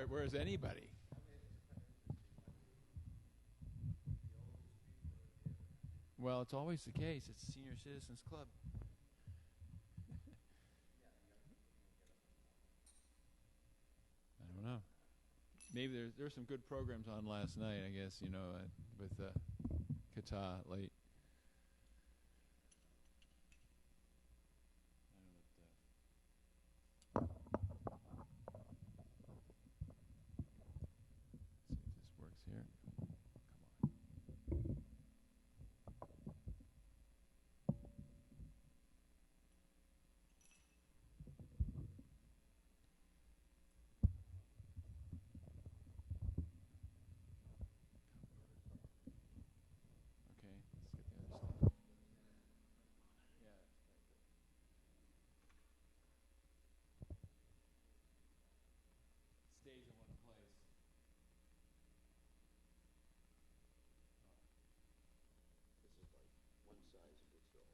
where's anybody? Well, it's always the case. It's Senior Citizens Club. I don't know. Maybe there's some good programs on last night, I guess, with Kata late. See if this works here. Come on. Okay, let's get the other stuff. Yeah. Stays in one place. This is like one size fits all.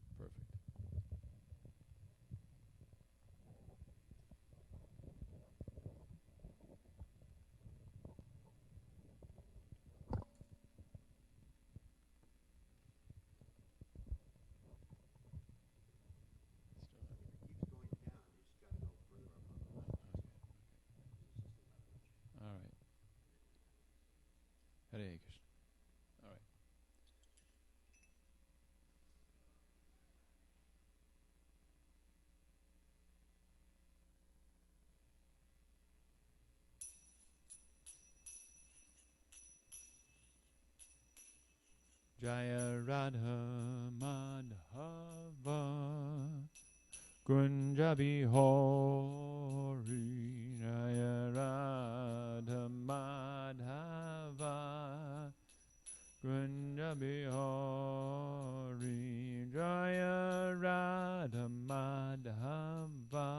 Perfect. Still If it keeps going down, you just got to go further up on the left. It's just a leverage. all right. Hare Krishna. All right. Jaya Radha Madhava Kunja Bihari Jaya Radha Madhava Kunja Bihari Jaya Radha Madhava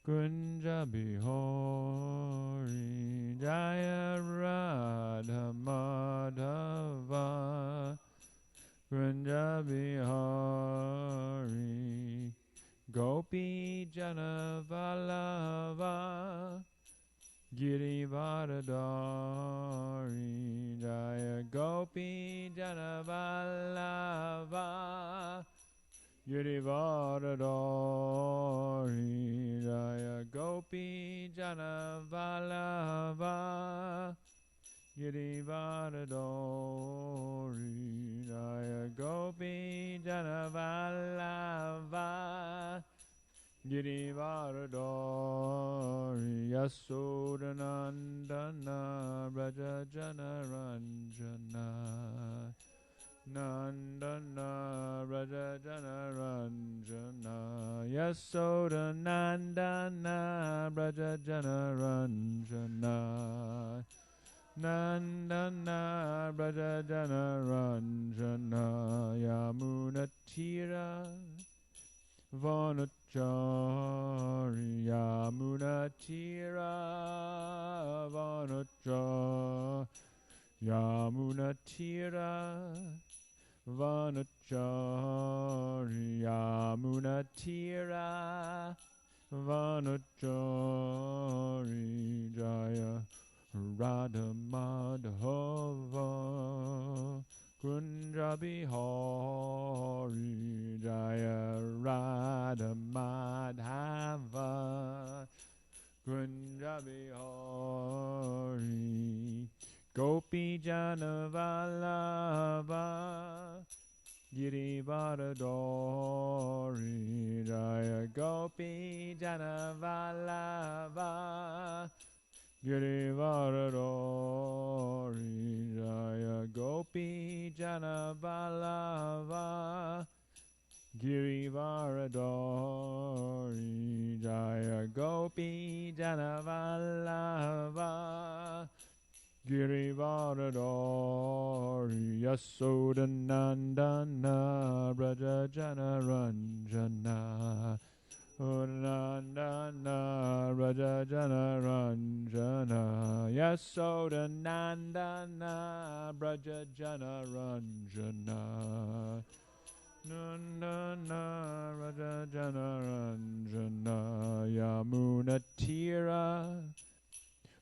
Kunja Bihari Jaya Radha Madhava Kunja Bihari Gopi Jana Vallabha Girivaradari Jaya Gopi Jana Vallabha Girivaradari Jaya Gopi Jana Vallabha Girivaradari Jaya Gopi Jana Vallabha Girivaradari Yasodanandana Braja Jana Ranjana Nandana Braja Jana Ranjana Yasodanandana Braja Jana Ranjana Nandana Braja Jana Ranjana Yamunatira Vanachari Yamunatira Vanachari Yamunatira Vanachari Yamunatira Vanachari Jaya Radha Madhava Kunja Bihari Jaya Radha Madhava Kunja Bihari Gopi Jana Vallabha Girivaradari Jaya Gopi Jana Vallabha Girivaradari Jaya Gopi Jana Vallabha Girivaradari Jaya Gopi Jana Vallabha Girivaradari Yasodanandana Braja Jana Ranjana Udanandana Raja Jana Ranjana Yasodanandana Braja Jana Ranjana Nandana Raja Jana Ranjana Yamunatira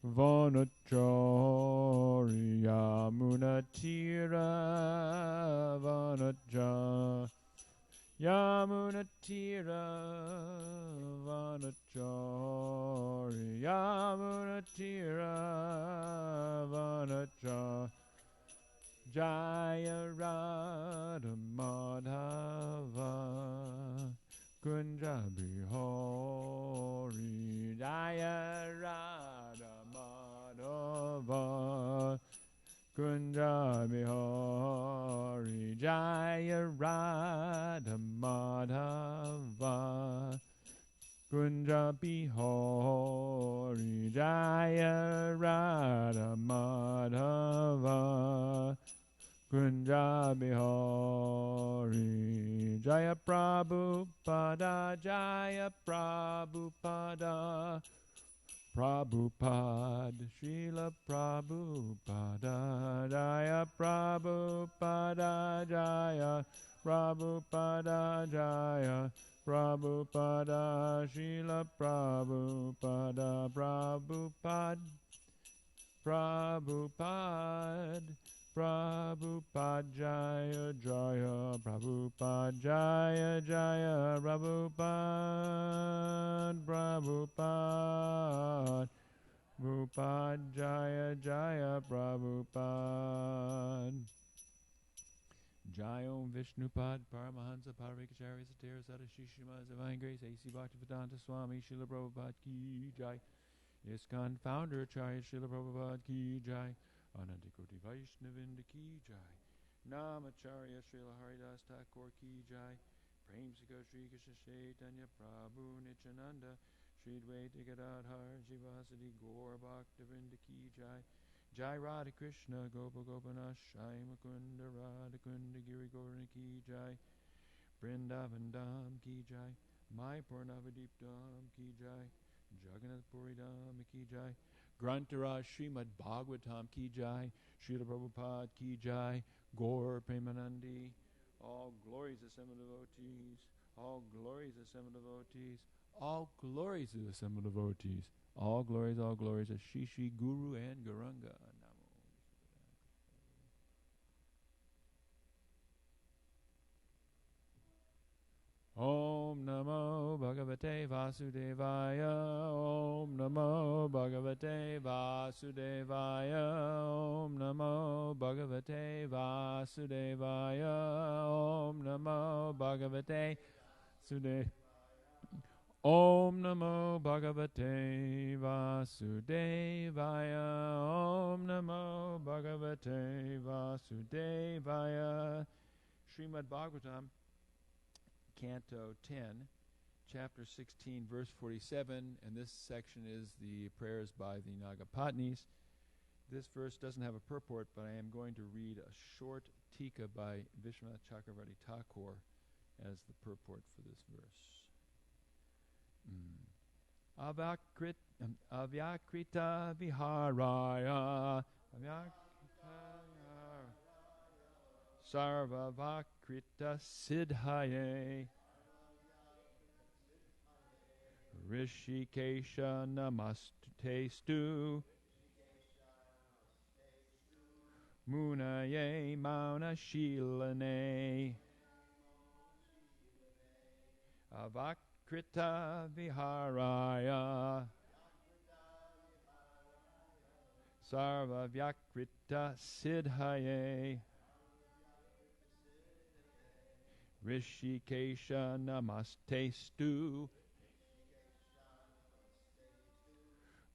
Vanachari Yamunatira Vanachari Yamunatira Vanachari Yamunatira Vanachari Jaya Radha Madhava Kunja Bihari Jaya Radha Madhava Kunja Bihari Jaya Radha Madhava Kunja Bihari Jaya Radha Madhava Kunja Bihari Jaya Prabhupada Jaya Prabhupada Prabhupada Srila Prabhupada Jaya Prabhupada Jaya Prabhupada Jaya Prabhupada Srila Prabhupada Prabhupada Prabhupada Prabhupada Jaya Jaya Prabhupada Jaya Jaya Prabhupada Prabhupada Prabhupada Jaya Jaya Prabhupada Jai Om Vishnupad Paramahansa Parikacharya Satira Sada Shishima Divine Grace A.C. Bhaktivedanta Swami Srila Prabhupada Ki Jai ISKCON Founder Acharya Srila Prabhupada Ki Jai Anandikoti Vaishnavinda Ki Jai Namacharya Srila Haridas Thakur Ki Jai Prem Sikha Shri Krishna Chaitanya Prabhu Nityananda Shri Dvaita Gadadhar Shivasadi Gaur Bhaktavinda Ki Jai Jai Radha Krishna Gopa Gopanath Shai Mukunda Radha Kunda Giri Gaurana Ki Jai Vrindavan Dham Ki Jai Mayapur Navadip Dham Ki Jai Jagannath Puri Dham Ki Jai Grantara Srimad Bhagavatam Ki Jai Srila Prabhupada Ki Jai Gaur Premanandi All glories assembled devotees All glories assembled devotees All glories to the assembled devotees all glories of Shishi, Guru, and Gauranga. Om Namo Bhagavate Vasudevaya. Om Namo Bhagavate Vasudevaya. Om Namo Bhagavate Vasudevaya. Om Namo Bhagavate Vasudevaya. Om Namo Bhagavate Vasudevaya. Om Namo Bhagavate Vasudevaya. Srimad Bhagavatam, Canto 10, Chapter 16, Verse 47, and this section is the prayers by the Nagapatnis. This verse doesn't have a purport, but I am going to read a short tika by Vishwanath Chakravarti Thakur as the purport for this verse. Avyakrita viharaya sarvavakrita siddhaye rishikesha namastestu munaye maunashilane Krita viharaya sarva vyakrita siddhaye rishikesha namastestu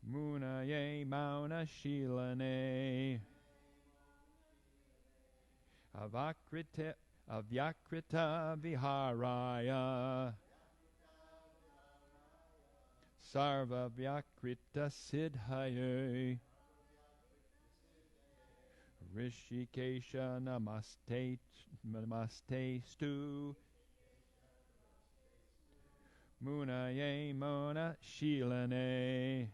munaye maunashilane avyakrita viharaya Sarva Vyakrita Siddhaye Rishikesha Namaste Stu Munaye Mona Shilane.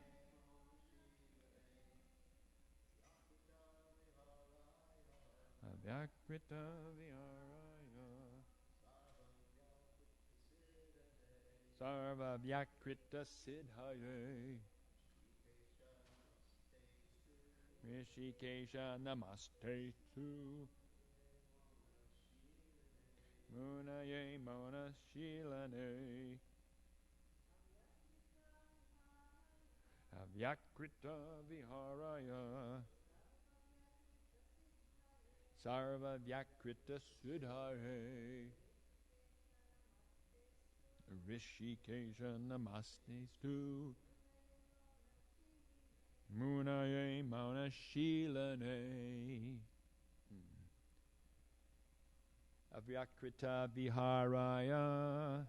Avyakrita Viharaya. Sarva Vyakrita Siddhaye. Rishikesha Namaste Tu. Munaye Mona Shilane. Avyakrita Viharaya. Sarva Vyakrita Siddhaye. Rishikesha Namastestu. Munaye Mauna Shilane. Avyakrita Viharaya.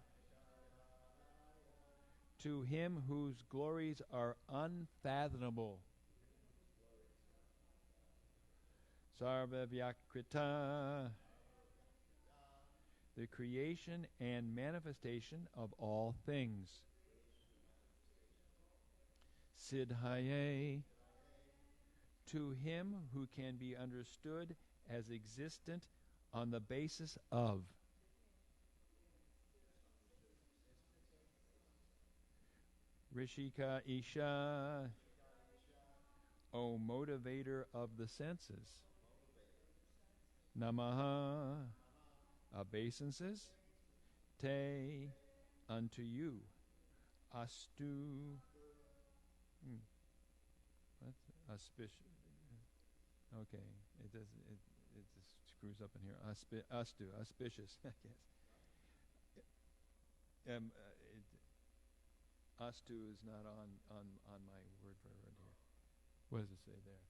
To him whose glories are unfathomable. Sarva Vyakrita. The creation and manifestation of all things. Siddhaye. To him who can be understood as existent on the basis of. Rishika Isha. O motivator of the senses. Namaha. Obeisances. Te. Unto you. Astu. What's auspicious? Okay, it does. It just screws up in here. Astu, auspicious. I guess. Astu is not on my word for word here. What does it say there?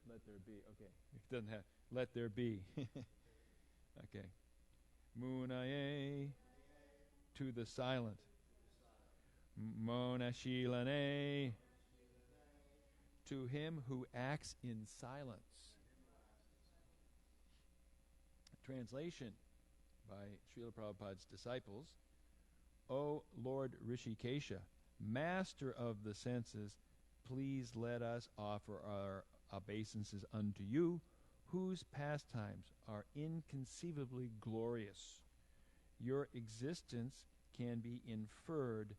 Let there be. Okay, it doesn't have. Let there be. Okay. Munaye. To the silent. Monashilane. To him who acts in silence. Translation by Srila Prabhupada's disciples. O Lord Rishikesha, master of the senses, please let us offer our obeisances unto you, whose pastimes are inconceivably glorious. Your existence can be inferred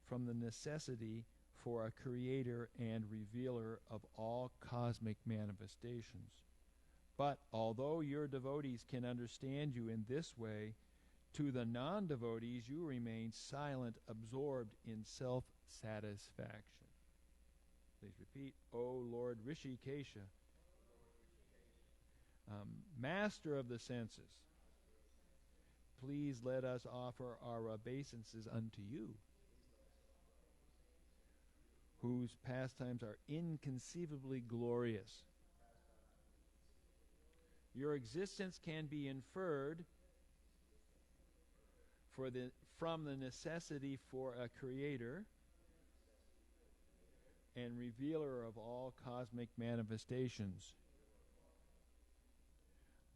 from the necessity for a creator and revealer of all cosmic manifestations. But although your devotees can understand you in this way, to the non-devotees you remain silent, absorbed in self-satisfaction. Please repeat. O Lord Rishikesha, master of the senses, please let us offer our obeisances unto you, whose pastimes are inconceivably glorious. Your existence can be inferred from the necessity for a creator and revealer of all cosmic manifestations.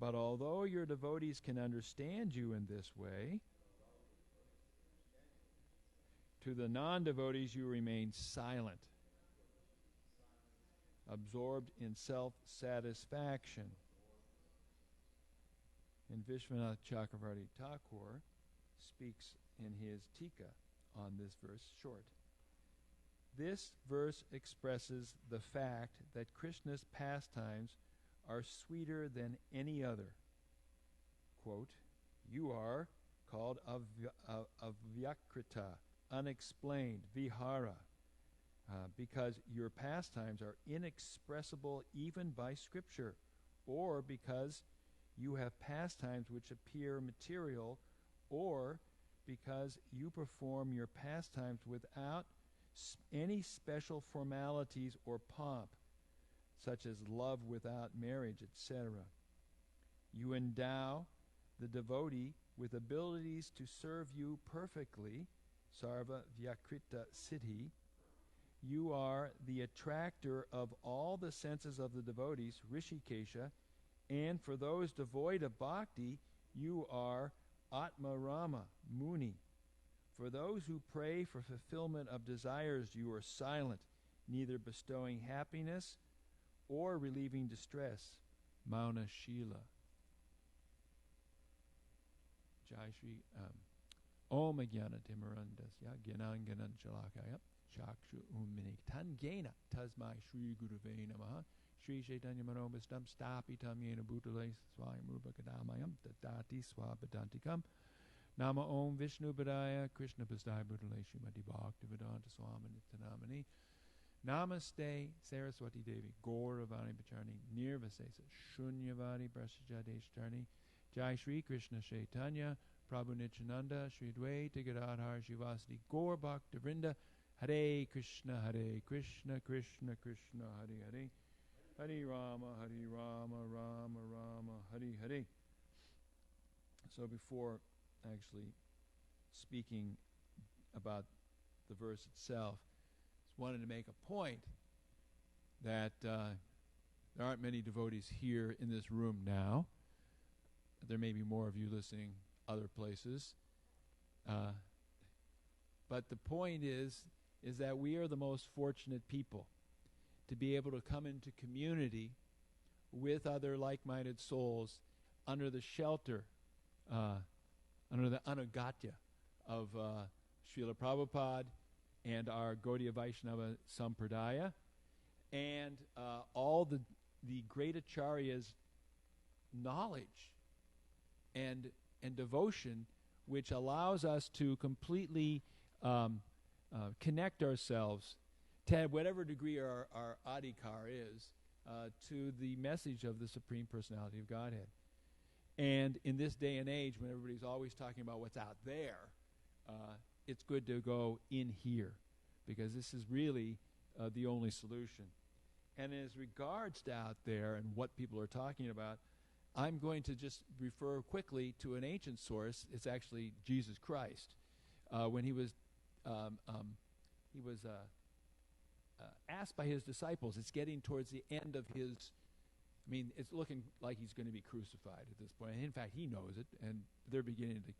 But although your devotees can understand you in this way, to the non-devotees you remain silent, absorbed in self-satisfaction. And Vishwanath Chakravarti Thakur speaks in his Tika on this verse short. This verse expresses the fact that Krishna's pastimes are sweeter than any other. Quote, you are called avyakrita, unexplained, vihara, because your pastimes are inexpressible even by scripture, or because you have pastimes which appear material, or because you perform your pastimes without any special formalities or pomp, such as love without marriage, etc. You endow the devotee with abilities to serve you perfectly, sarva vyakrita siddhi. You are the attractor of all the senses of the devotees, Rishikesha, and for those devoid of bhakti, you are Atma Rama Muni. For those who pray for fulfillment of desires, you are silent, neither bestowing happiness or relieving distress. Mauna Shila. Jai Shri Om Jnana Timarandasya Gyananganan Shalakaya Chakshu Umini Tangena Tasmai Shri Guruve Namaha Shri Chaitanya Manobhistam Stapitam Yena Bhutale Swayam Rupakadamayam Dadati Swapadantikam Nama Om Vishnu Padaya Krishna Pastai Bhutale Srimati Bhaktivedanta Swami Nityanamani Namaste Saraswati Devi Gauravani Pacharni Nirvasesa Shunyavadi Prasajadeshtarni Jai Shri Krishna Chaitanya Prabhu Nityananda Shri Dvaita Gadadhar Shivasati Gaur Bhakta Vrinda Hare Krishna Krishna Krishna Hare Hare Hare Rama Rama Rama Hare Hare. So before actually speaking about the verse itself, just wanted to make a point that there aren't many devotees here in this room now. There may be more of you listening other places. But the point is that we are the most fortunate people to be able to come into community with other like-minded souls under the shelter, under the anugatya of Srila Prabhupada and our Gaudiya Vaishnava Sampradaya, and all the great acharyas' knowledge and devotion, which allows us to completely connect ourselves to whatever degree our adhikar is to the message of the Supreme Personality of Godhead. And in this day and age, when everybody's always talking about what's out there, it's good to go in here, because this is really the only solution. And as regards to out there and what people are talking about, I'm going to just refer quickly to an ancient source. It's actually Jesus Christ. When he was asked by his disciples, it's getting towards the end of his, it's looking like he's going to be crucified at this point. And in fact, he knows it, and they're beginning to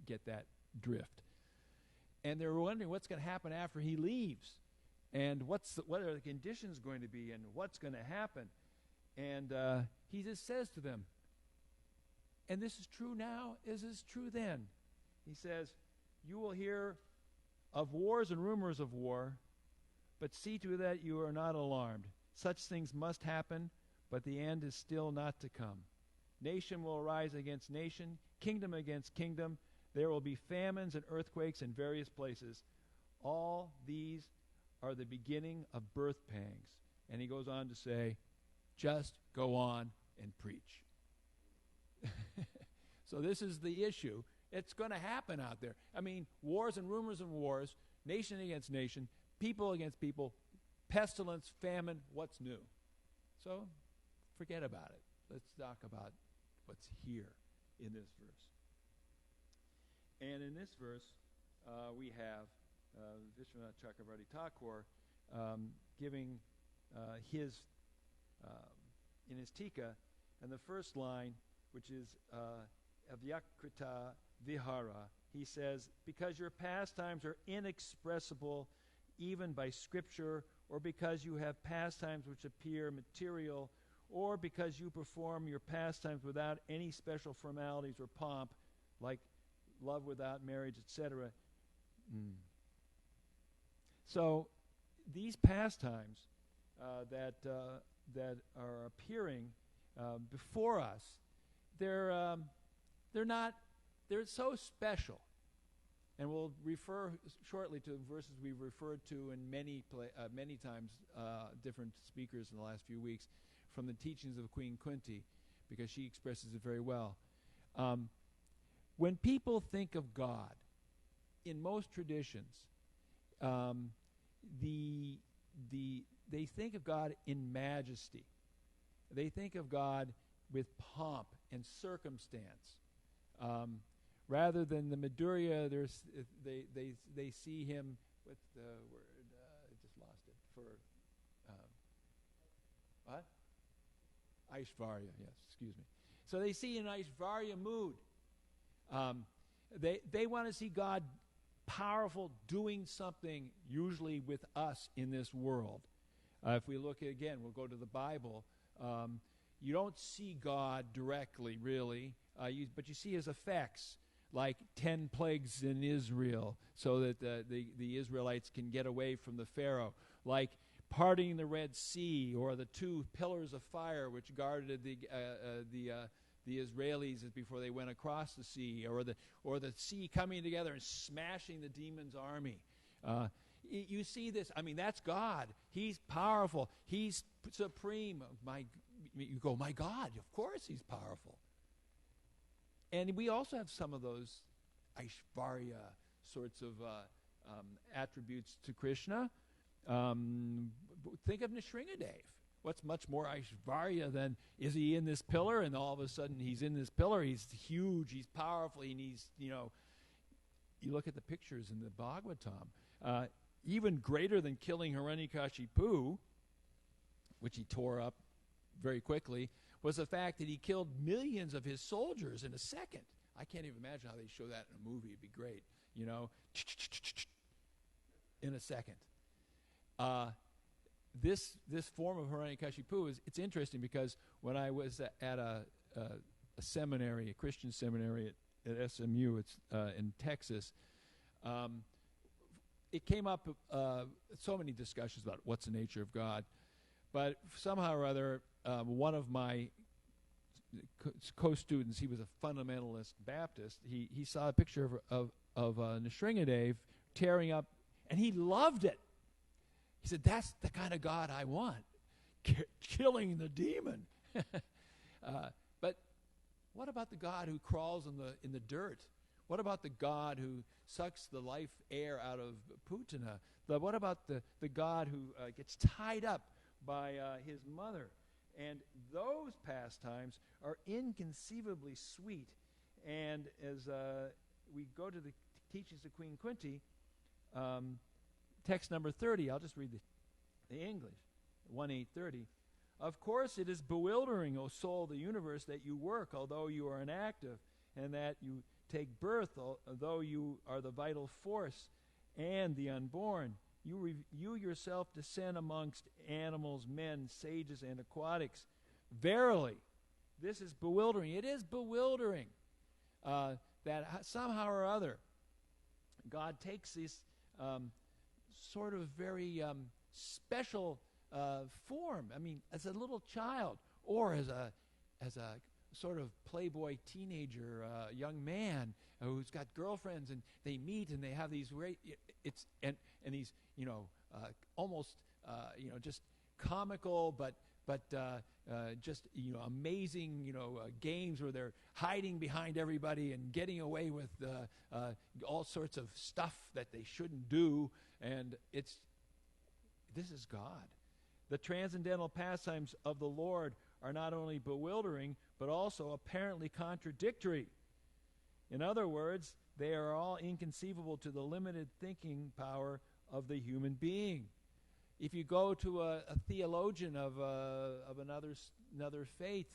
get that drift. And they're wondering what's going to happen after he leaves, and what are the conditions going to be, and what's going to happen. And he just says to them, and this is true now as is true then. He says, you will hear of wars and rumors of war, but see to that you are not alarmed. Such things must happen, but the end is still not to come. Nation will arise against nation, kingdom against kingdom. There will be famines and earthquakes in various places. All these are the beginning of birth pangs. And he goes on to say, just go on and preach. So this is the issue. It's going to happen out there. Wars and rumors of wars, nation against nation, people against people, pestilence, famine, what's new? So forget about it. Let's talk about what's here in this verse. And in this verse, we have Vishwanath Chakravarti Thakur giving his, in his tika, and the first line, which is Avyakrita Vihara, he says, because your pastimes are inexpressible even by scripture, or because you have pastimes which appear material, or because you perform your pastimes without any special formalities or pomp, like love without marriage, etc. So these pastimes that are appearing before us, they're so special. And we'll refer shortly to verses we've referred to in many times, different speakers in the last few weeks, from the teachings of Queen Kunti, because she expresses it very well. When people think of God, in most traditions, they think of God in majesty. They think of God with pomp and circumstance. Rather than the Madhurya, they see him, what's the word? I just lost it. For what? Aishvarya, yes, excuse me. So they see an Aishvarya mood. They want to see God powerful, doing something, usually with us in this world. If we look again, we'll go to the Bible. You don't see God directly, really, but you see his effects, like 10 plagues in Israel, so that the Israelites can get away from the Pharaoh, like parting the Red Sea, or the 2 pillars of fire which guarded the Israelis before they went across the sea, or the sea coming together and smashing the demon's army. You see this. I mean, that's God. He's powerful. He's supreme. You go, my God, of course he's powerful. And we also have some of those Aishvarya sorts of attributes to Krishna. Think of Nrsimhadev. What's much more Aishvarya than, is he in this pillar? And all of a sudden he's in this pillar. He's huge. He's powerful. And he's, you look at the pictures in the Bhagavatam. Even greater than killing Hiranyakashipu, which he tore up very quickly, was the fact that he killed millions of his soldiers in a second. I can't even imagine how they show that in a movie. It'd be great, in a second. This form of Hiranyakashipu it's interesting, because when I was at a seminary, a Christian seminary at SMU, it's in Texas, it came up so many discussions about what's the nature of God, but somehow or other, one of my co-students, he was a fundamentalist Baptist. He saw a picture of Nrsimhadev tearing up, and he loved it. He said, "That's the kind of God I want, killing the demon." But what about the God who crawls in the dirt? What about the God who sucks the life air out of Putana? What about the God who gets tied up by his mother? And those pastimes are inconceivably sweet. And as we go to the teachings of Queen Kunti, text number 30, I'll just read the English, 1:830. Of course it is bewildering, O soul of the universe, that you work, although you are inactive, and that you take birth, although you are the vital force and the unborn. You yourself descend amongst animals, men, sages, and aquatics. Verily, this is bewildering. It is bewildering that somehow or other God takes this sort of very special form. I mean, as a little child, or as a sort of playboy teenager, young man who's got girlfriends, and they meet and they have these great, and these almost just comical but just amazing games where they're hiding behind everybody and getting away with all sorts of stuff that they shouldn't do, and this is God. The transcendental pastimes of the Lord are not only bewildering, but also apparently contradictory. In other words, they are all inconceivable to the limited thinking power of the human being. If you go to a theologian of another faith,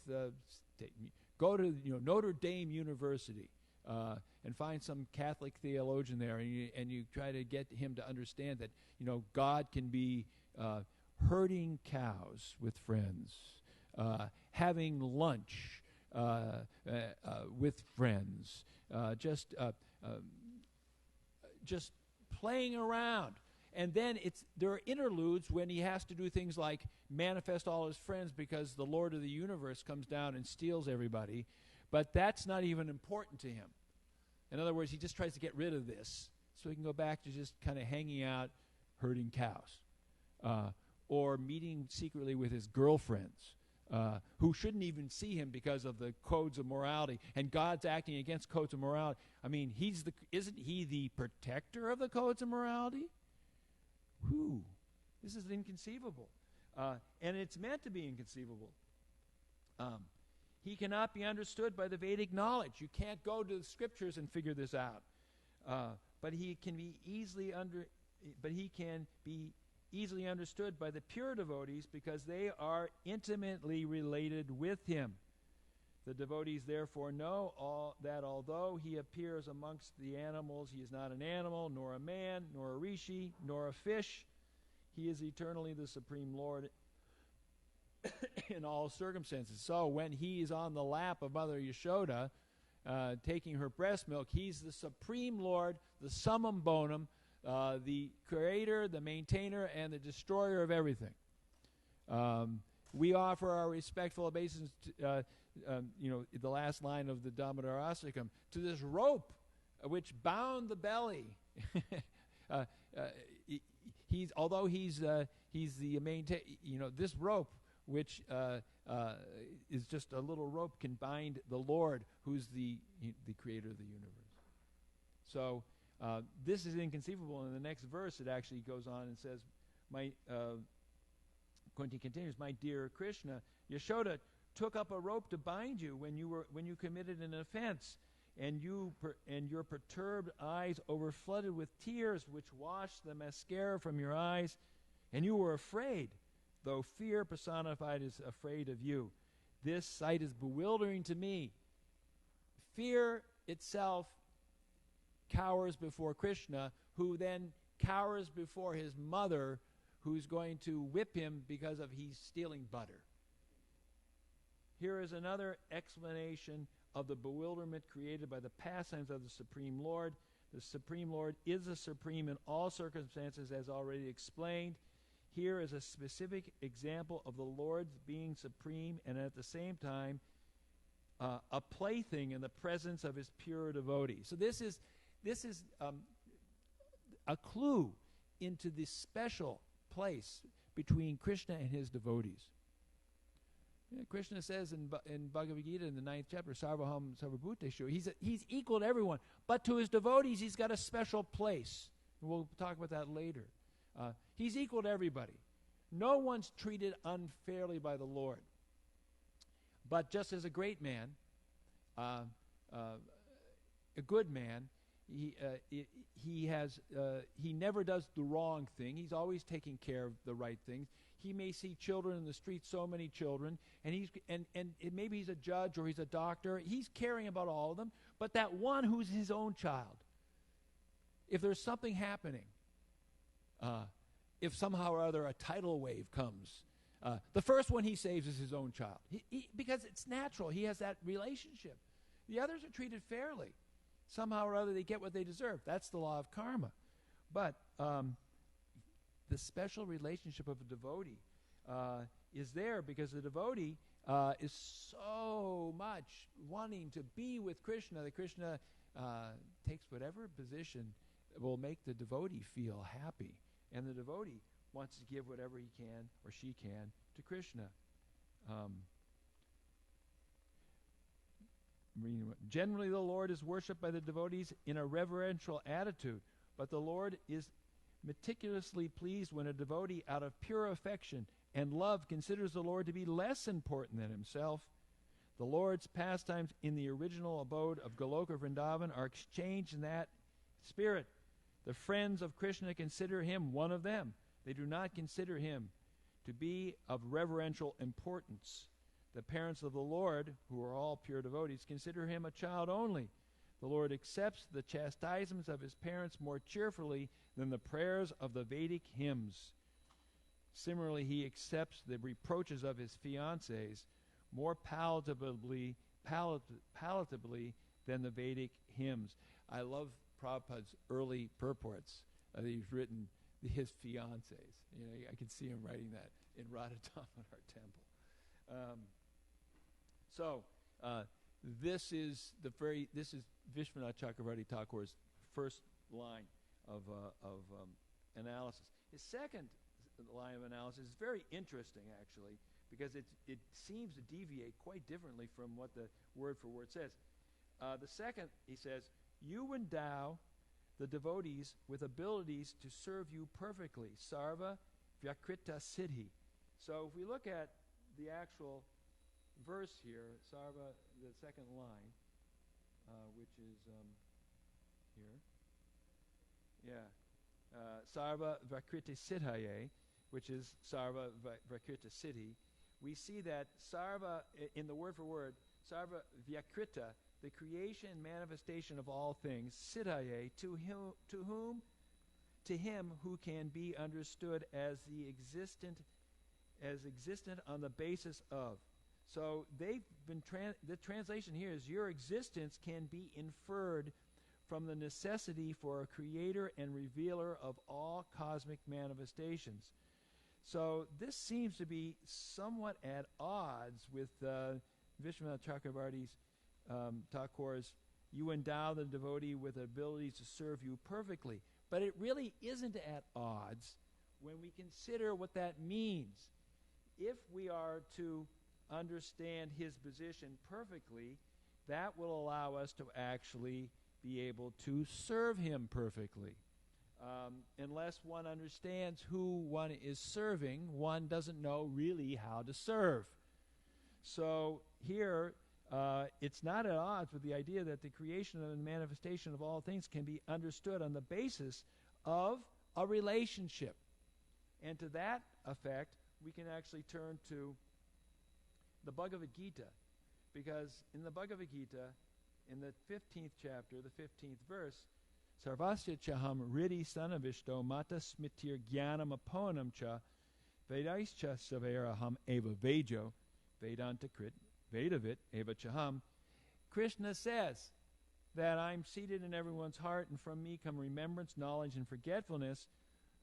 go to Notre Dame University and find some Catholic theologian there, and you try to get him to understand that God can be herding cows with friends, having lunch with friends, just playing around. And then there are interludes when he has to do things like manifest all his friends because the Lord of the universe comes down and steals everybody. But that's not even important to him. In other words, he just tries to get rid of this so he can go back to just kind of hanging out, herding cows, or meeting secretly with his girlfriends, who shouldn't even see him because of the codes of morality. And God's acting against codes of morality. I mean, isn't he the protector of the codes of morality? Whew, this is inconceivable. And it's meant to be inconceivable. He cannot be understood by the Vedic knowledge. You can't go to the scriptures and figure this out. But he can be easily understood by the pure devotees because they are intimately related with him. The devotees therefore know that although he appears amongst the animals, he is not an animal, nor a man, nor a rishi, nor a fish. He is eternally the Supreme Lord in all circumstances. So when he is on the lap of Mother Yashoda, taking her breast milk, he's the Supreme Lord, the summum bonum, the creator, the maintainer, and the destroyer of everything. We offer our respectful obeisance to, the last line of the Damodarastakam, to this rope which bound the belly. He's the maintain. This rope, which is just a little rope, can bind the Lord, who's the creator of the universe. So this is inconceivable. In the next verse, it actually goes on and says, Kunti continues, "My dear Krishna, Yashoda took up a rope to bind you when you committed an offense, and your perturbed eyes overflooded with tears, which washed the mascara from your eyes, and you were afraid, though fear personified is afraid of you. This sight is bewildering to me. Fear itself cowers before Krishna, who then cowers before his mother, who's going to whip him because of he's stealing butter. Here is another explanation of the bewilderment created by the pastimes of the Supreme Lord. The Supreme Lord is the supreme in all circumstances, as already explained. Here is a specific example of the Lord's being supreme and at the same time a plaything in the presence of his pure devotee. So this is a clue into the special place between Krishna and his devotees. Krishna says in Bhagavad Gita in the 9th chapter, Sarvaham Sarvabhuteshu, he's equal to everyone, but to his devotees he's got a special place. And we'll talk about that later. He's equal to everybody. No one's treated unfairly by the Lord. But just as a great man, a good man, he never does the wrong thing. He's always taking care of the right things. He may see children in the street, so many children, and maybe he's a judge or he's a doctor. He's caring about all of them. But that one who's his own child, if there's something happening, if somehow or other a tidal wave comes, the first one he saves is his own child. Because it's natural. He has that relationship. The others are treated fairly. Somehow or other they get what they deserve. That's the law of karma. But the special relationship of a devotee is there because the devotee is so much wanting to be with Krishna that Krishna takes whatever position will make the devotee feel happy. And the devotee wants to give whatever he can or she can to Krishna. Generally, the Lord is worshipped by the devotees in a reverential attitude, but the Lord is meticulously pleased when a devotee, out of pure affection and love, considers the Lord to be less important than himself. The Lord's pastimes in the original abode of Goloka Vrindavan are exchanged in that spirit. The friends of Krishna consider him one of them. They do not consider him to be of reverential importance. The parents of the Lord, who are all pure devotees, consider him a child only. The Lord accepts the chastisements of his parents more cheerfully than the prayers of the Vedic hymns. Similarly, he accepts the reproaches of his fiancées more palatably than the Vedic hymns. I love Prabhupada's early purports that he's written his fiancées. I can see him writing that in Radhatam at our temple. This is Vishwanath Chakravarti Thakur's first line of analysis. His second line of analysis is very interesting, actually, because it seems to deviate quite differently from what the word for word says. The second, he says, you endow the devotees with abilities to serve you perfectly. Sarva Vyakrita Siddhi. So if we look at the actual verse here, Sarva, the second line, which is here. Sarva Vakriti Siddhaye, which is Sarva Vakrita Siddhi. We see that Sarva, in the word for word, sarva vyakrita, the creation and manifestation of all things, siddhaye, to whom? To him who can be understood as existent on the basis of. So they've been the translation here is your existence can be inferred from the necessity for a creator and revealer of all cosmic manifestations. So this seems to be somewhat at odds with Vishwanath Chakravarti's Thakur's, you endow the devotee with abilities to serve you perfectly. But it really isn't at odds when we consider what that means. If we are to understand his position perfectly, that will allow us to actually be able to serve him perfectly. Unless one understands who one is serving, one doesn't know really how to serve. So here, it's not at odds with the idea that the creation and manifestation of all things can be understood on the basis of a relationship. And to that effect, we can actually turn to the Bhagavad Gita, because in the Bhagavad Gita, in the 15th chapter, the 15th verse, Sarvasya chaham ridi sanavishto mata smitir jnanam aponam cha vedaischa saveraham eva vejo vedanta krit vedavit eva chaham. Krishna says that I'm seated in everyone's heart, and from me come remembrance, knowledge, and forgetfulness.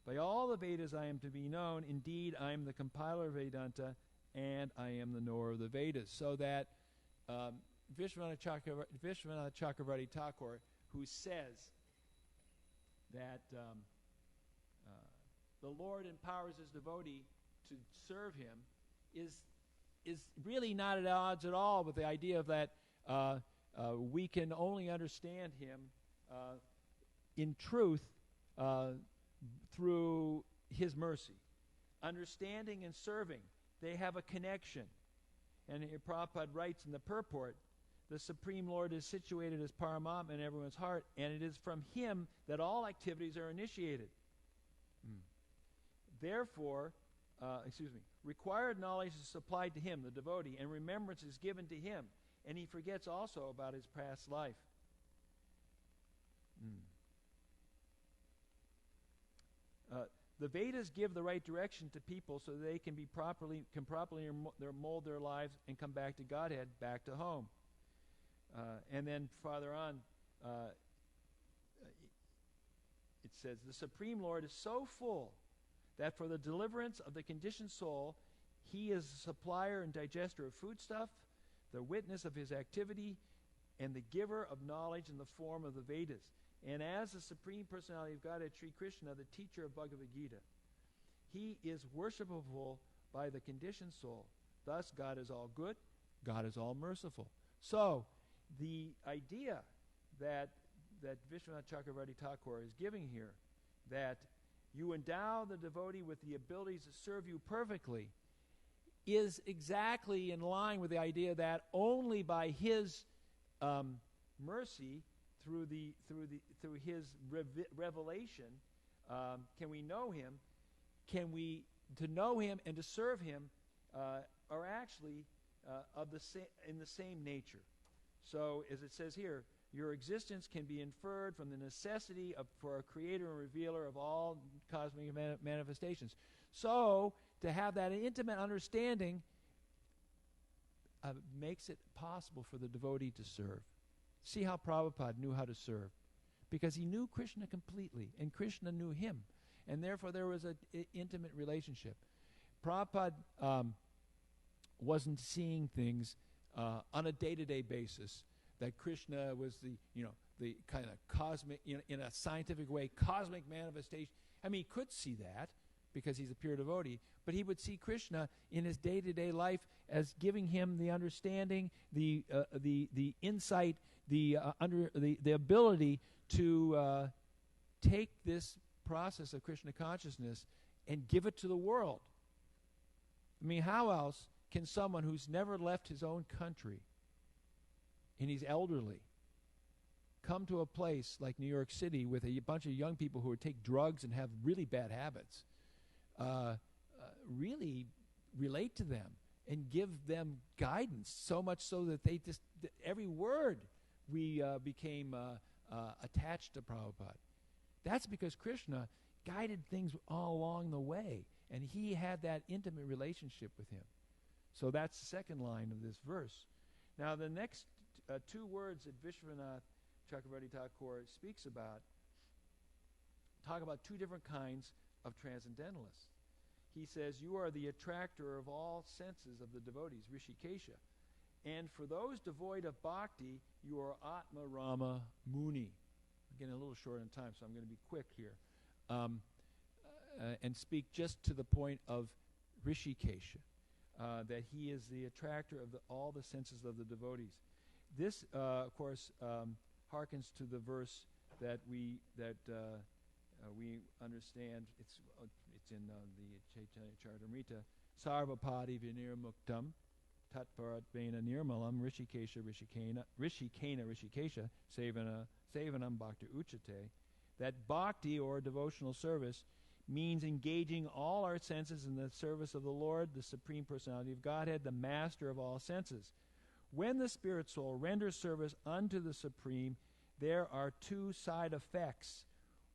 By all the Vedas I am to be known. Indeed, I am the compiler of Vedanta, and I am the knower of the Vedas. So that Vishwanath Chakravarti Thakur, who says that the Lord empowers his devotee to serve him, is really not at odds at all with the idea of that we can only understand him in truth through his mercy. Understanding and serving, they have a connection. And here Prabhupada writes in the purport, the Supreme Lord is situated as Paramatma in everyone's heart, and it is from him that all activities are initiated. Therefore, required knowledge is supplied to him, the devotee, and remembrance is given to him, and he forgets also about his past life. The Vedas give the right direction to people so they can properly mold their lives and come back to Godhead, back to home. And then farther on, it says, the Supreme Lord is so full that for the deliverance of the conditioned soul, he is the supplier and digester of foodstuff, the witness of his activity, and the giver of knowledge in the form of the Vedas. And as the Supreme Personality of Godhead, Sri Krishna, the teacher of Bhagavad Gita, he is worshipable by the conditioned soul. Thus, God is all good, God is all merciful. So, the idea that Vishwanath Chakravarti Thakur is giving here, that you endow the devotee with the abilities to serve you perfectly, is exactly in line with the idea that only by his mercy, through his revelation, can we know him. To know him and to serve him are actually in the same nature. So, as it says here, your existence can be inferred from the necessity for a creator and revealer of all cosmic manifestations. So, to have that intimate understanding makes it possible for the devotee to serve. See how Prabhupada knew how to serve. Because he knew Krishna completely, and Krishna knew him. And therefore there was an intimate relationship. Prabhupada wasn't seeing things on a day-to-day basis, that Krishna was the kind of cosmic, in a scientific way, cosmic manifestation. I mean, he could see that because he's a pure devotee, but he would see Krishna in his day-to-day life as giving him the understanding, the insight, the ability to take this process of Krishna consciousness and give it to the world. I mean, how else can someone who's never left his own country and he's elderly come to a place like New York City with a bunch of young people who take drugs and have really bad habits, really relate to them and give them guidance, so much so that they just, every word we became attached to Prabhupada. That's because Krishna guided things all along the way, and he had that intimate relationship with him. So that's the second line of this verse. Now the next two words that Vishwanath Chakravarti Thakur speaks about talk about two different kinds of transcendentalists. He says, you are the attractor of all senses of the devotees, Rishikesha. And for those devoid of bhakti, you are Atma Rama Muni. I'm getting a little short on time, so I'm going to be quick here. And speak just to the point of Rishikesha, that he is the attractor of all the senses of the devotees. This, of course, harkens to the verse that we understand. It's in the Chaitanya Charitamrita. Sarvapadi vinir muktam tatparat vena nirmalam rishikesha rishikesha sevanam bhakti uchate. That bhakti, or devotional service, means engaging all our senses in the service of the Lord, the Supreme Personality of Godhead, the master of all senses. When the spirit soul renders service unto the Supreme, there are two side effects.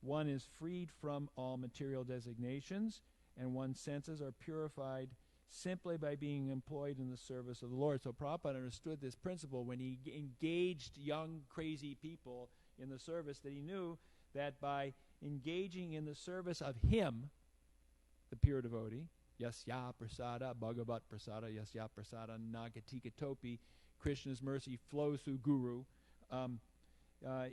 One is freed from all material designations, and one's senses are purified simply by being employed in the service of the Lord. So Prabhupada understood this principle when he engaged young, crazy people in the service, that he knew that by engaging in the service of him, the pure devotee, yasya prasada, bhagavat prasada, yasya prasada, nagatika topi, Krishna's mercy flows through Guru.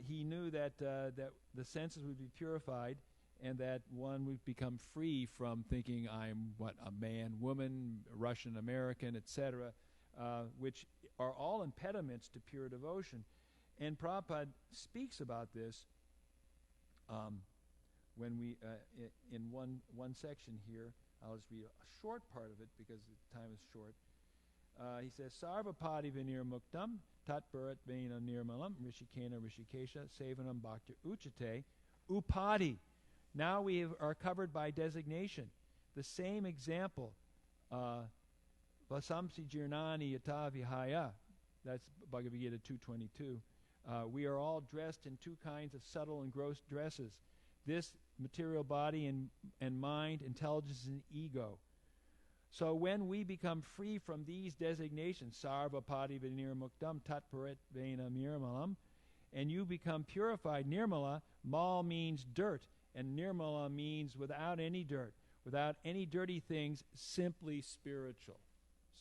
He knew that the senses would be purified, and that one would become free from thinking I'm a man, woman, Russian, American, etc., which are all impediments to pure devotion. And Prabhupada speaks about this when we in one section here. I'll just read a short part of it because the time is short. He says, Sarvapadi vinir muktam tatparat vena nirmalam rishikena rishikesha sevanam bhakti uchate upadi. Now we are covered by designation. The same example, vasamsi jirnani yata vihaya, that's Bhagavad Gita 2:22. We are all dressed in two kinds of subtle and gross dresses. This material body and mind, intelligence and ego. So when we become free from these designations, sarvapadi vinir muktam tatparat vena nirmalam, and you become purified, nirmala, mal means dirt, and nirmala means without any dirt, without any dirty things, simply spiritual.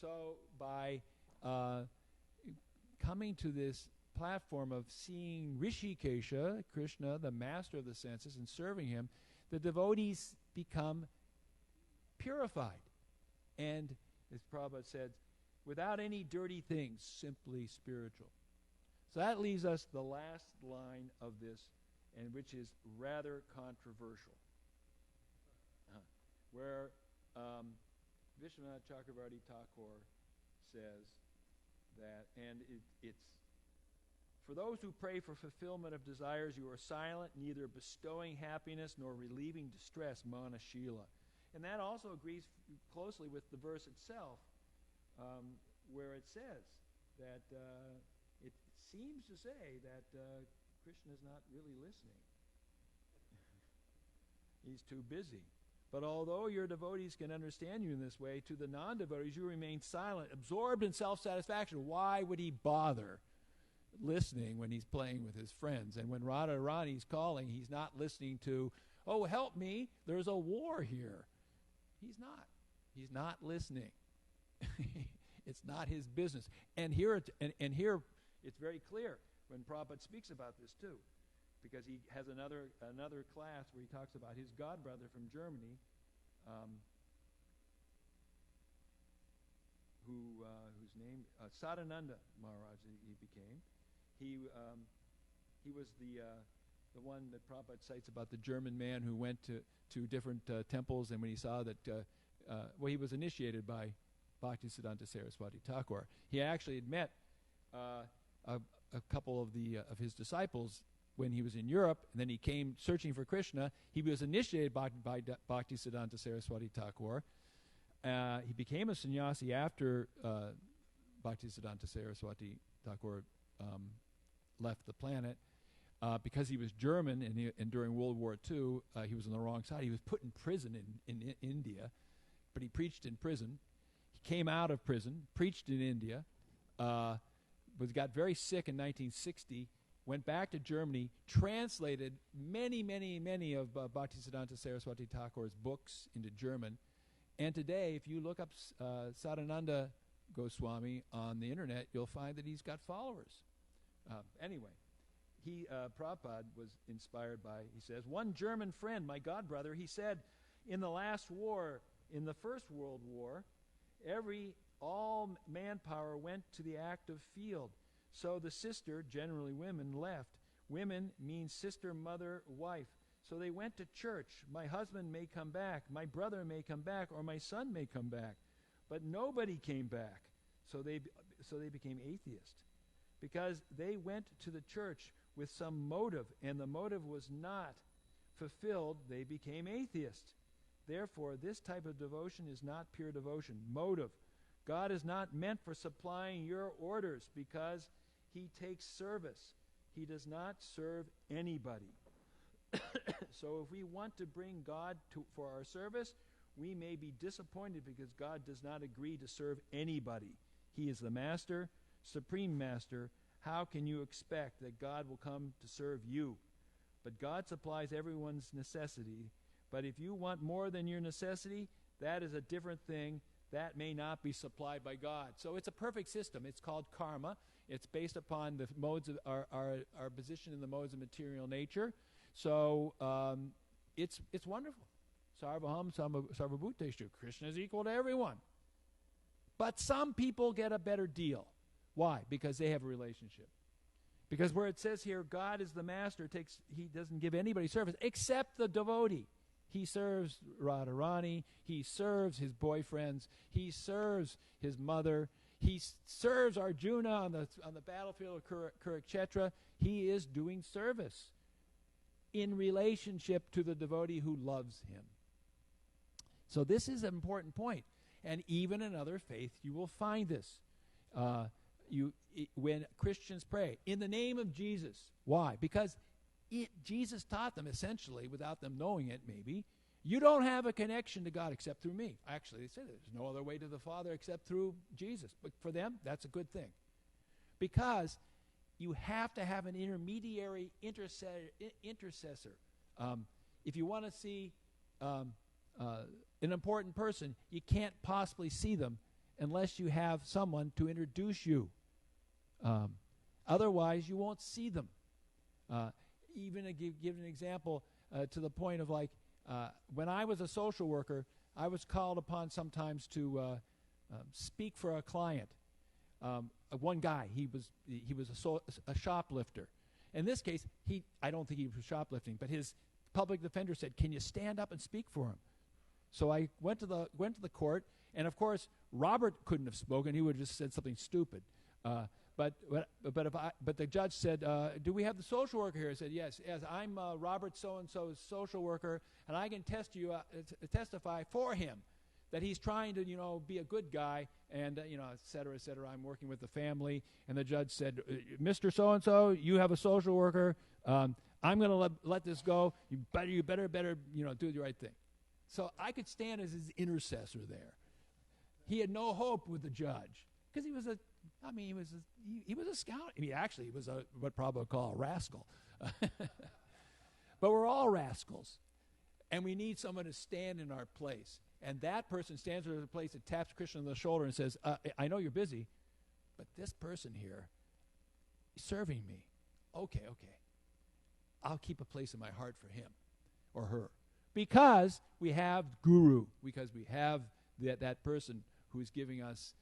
So by coming to this platform of seeing Rishikesha, Krishna, the master of the senses, and serving him, the devotees become purified. And, as Prabhupada said, without any dirty things, simply spiritual. So that leaves us the last line of this, and which is rather controversial, where Vishwanath Chakravarti Thakur says that, and it's, for those who pray for fulfillment of desires, you are silent, neither bestowing happiness nor relieving distress, mana shila. And that also agrees closely with the verse itself, where it says that it seems to say that Krishna is not really listening. He's too busy. But although your devotees can understand you in this way, to the non-devotees you remain silent, absorbed in self-satisfaction. Why would he bother listening when he's playing with his friends? And when Radharani's calling, he's not listening to, oh, help me, there's a war here. He's not. He's not listening. It's not his business. And here it's very clear when Prabhupada speaks about this too, because he has another class where he talks about his godbrother from Germany, whose name Sadananda Maharaj he became. He was the one that Prabhupada cites about the German man who went to different temples, and when he saw that, he was initiated by Bhaktisiddhanta Saraswati Thakur. He actually had met a couple of his disciples when he was in Europe, and then he came searching for Krishna. He was initiated by Bhaktisiddhanta Saraswati Thakur, He became a sannyasi after Bhaktisiddhanta Saraswati Thakur left the planet because he was German and during World War II he was on the wrong side. He was put in prison in India, but he preached in prison. He came out of prison, preached in India, got very sick in 1960, went back to Germany, translated many of Bhaktisiddhanta Saraswati Thakur's books into German. And today, if you look up Sadananda Goswami on the internet, you'll find that he's got followers. Anyway, Prabhupada was inspired by, he says, one German friend, my godbrother, he said, in the last war, in the First World War, all manpower went to the active field. So the sister, generally women, left. Women means sister, mother, wife. So they went to church. My husband may come back, my brother may come back, or my son may come back. But nobody came back. So they became atheists. Because they went to the church with some motive, and the motive was not fulfilled, they became atheists. Therefore, this type of devotion is not pure devotion. Motive. God is not meant for supplying your orders because he takes service. He does not serve anybody. So if we want to bring God for our service, we may be disappointed because God does not agree to serve anybody. He is the master, supreme master. How can you expect that God will come to serve you? But God supplies everyone's necessity. But if you want more than your necessity, that is a different thing. That may not be supplied by God. So it's a perfect system. It's called karma. It's based upon the modes of our position in the modes of material nature. So it's wonderful. Sarvaham Sarvabhuteshu. Krishna is equal to everyone. But some people get a better deal. Why? Because they have a relationship. Because where it says here, God is the master, he doesn't give anybody service except the devotee. He serves Radharani. He serves his boyfriends. He serves his mother. He serves Arjuna on the battlefield of Kurukshetra. He is doing service in relationship to the devotee who loves him. So this is an important point. And even in other faiths, you will find this. When Christians pray, in the name of Jesus. Why? Because Jesus taught them essentially, without them knowing it maybe, you don't have a connection to God except through me. Actually, they say there's no other way to the Father except through Jesus. But for them, that's a good thing. Because you have to have an intermediary intercessor. If you want to see an important person, you can't possibly see them unless you have someone to introduce you. Otherwise, you won't see them. Even to give an example to the point of when I was a social worker, I was called upon sometimes to speak for a client. One guy, he was a shoplifter. In this case, I don't think he was shoplifting, but his public defender said, "Can you stand up and speak for him?" So I went to the court, and of course Robert couldn't have spoken; he would have just said something stupid. But the judge said, "Do we have the social worker here?" I said, "Yes, I'm Robert so-and-so's social worker, and I can testify for him that he's trying to, be a good guy, and et cetera, et cetera. I'm working with the family." And the judge said, "Mr. So-and-so, you have a social worker. I'm going to let this go. You better, do the right thing." So I could stand as his intercessor there. He had no hope with the judge because he was a scout. Actually, he was what Prabhupada would call a rascal. But we're all rascals. And we need someone to stand in our place. And that person stands in the place and taps Krishna on the shoulder and says, "I know you're busy, but this person here is serving me. Okay. I'll keep a place in my heart for him or her." Because we have guru, because we have that person who's giving us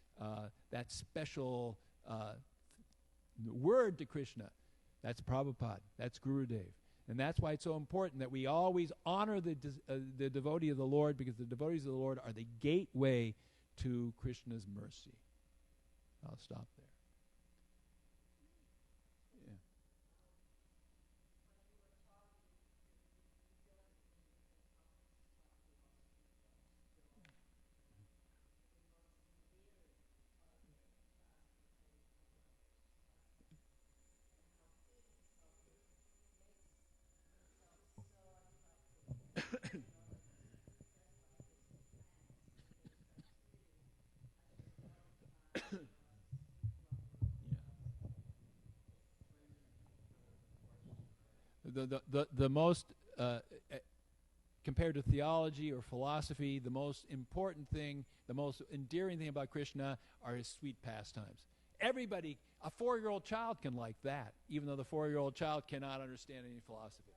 that special word to Krishna. That's Prabhupada. That's Gurudev. And that's why it's so important that we always honor the devotee of the Lord, because the devotees of the Lord are the gateway to Krishna's mercy. I'll stop there. Yeah. the most compared to theology or philosophy, the most important thing, the most endearing thing about Krishna are his sweet pastimes. Everybody, a 4-year-old child can like that, even though the 4-year-old child cannot understand any philosophy.